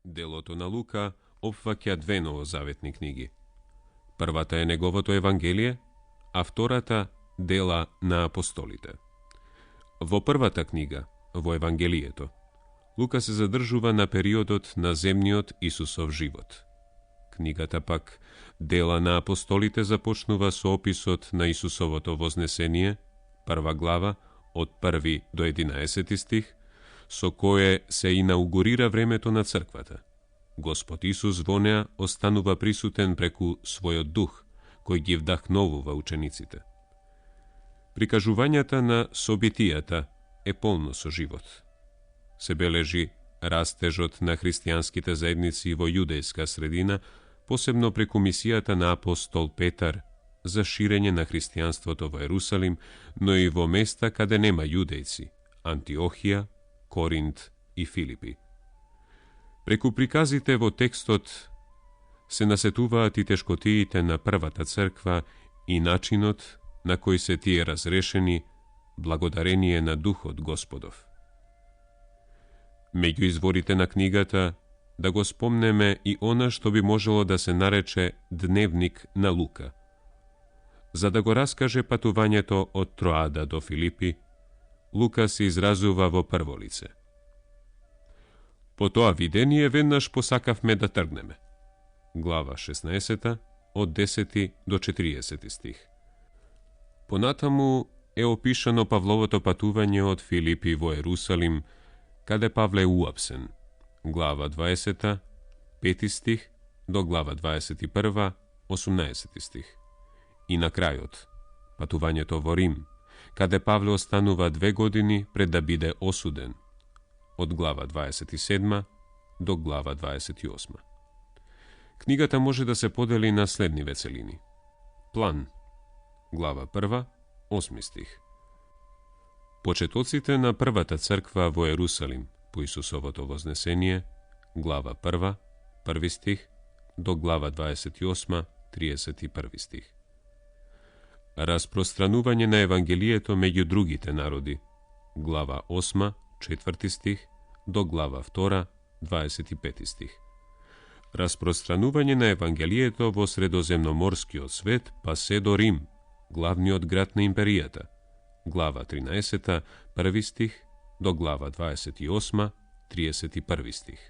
Делото на Лука опфаќа две новозаветни книги. Првата е неговото Евангелие, а втората Дела на апостолите. Во првата книга, во Евангелието, Лука се задржува на периодот на земниот Исусов живот. Книгата пак Дела на апостолите започнува со описот на Исусовото вознесение, прва глава, од 1 до 11 стих, со кое се инаугурира времето на црквата. Господ Исус во неа останува присутен преку својот дух, кој ги вдахновува учениците. Прикажувањата на собитијата е полно со живот. Се бележи растежот на христијанските заедници во јудејска средина, посебно преку мисијата на апостол Петар за ширење на христијанството во Ерусалим, но и во места каде нема јудејци – Антиохија, Коринт и Филипи. Преку приказите во текстот се насетуваат и тешкотиите на првата црква и начинот на кој се тие разрешени благодарение на Духот Господов. Меѓу изворите на книгата да го спомнеме и она што би можело да се нарече дневник на Лука. За да го раскаже патувањето од Троада до Филипи, Лука се изразува во прво лице. По тоа видение веднаш посакавме да тргнеме. Глава 16, од 10 до 40 стих. Понатаму е опишано Павловото патување од Филипи во Ерусалим, каде Павле уапсен. Глава 20, 5 стих до глава 21, 18 стих. И на крајот, патувањето во Рим, каде Павле останува 2 години пред да биде осуден, од глава 27 до глава 28. Книгата може да се подели на следниве целини. План, глава 1, 8 стих. Почетоците на првата црква во Ерусалим по Исусовото вознесение, глава 1, 1 стих до глава 28, 31 стих. Распространување на Евангелието меѓу другите народи, глава 8, 4 стих до глава 2, 25 стих. Распространување на Евангелието во средоземноморскиот свет, па се до Рим, главниот град на империјата, глава 13, 1 стих до глава 28, 31 стих.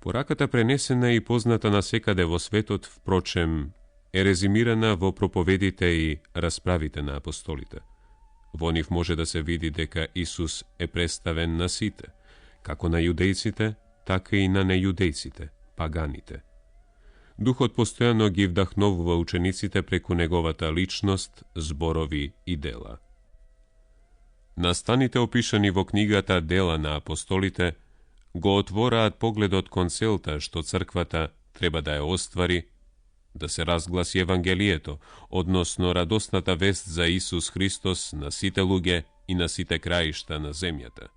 Пораката пренесена и позната насекаде во светот, впрочем, е резимирана во проповедите и расправите на апостолите. Во нив може да се види дека Исус е представен на сите, како на јудејците, така и на нејудејците, паганите. Духот постојано ги вдахновува учениците преку неговата личност, зборови и дела. Настаните опишани во книгата Дела на апостолите го отвораат погледот кон целта што црквата треба да ја оствари, да се разгласи Евангелието, односно радосната вест за Исус Христос на сите луѓе и на сите краишта на земјата.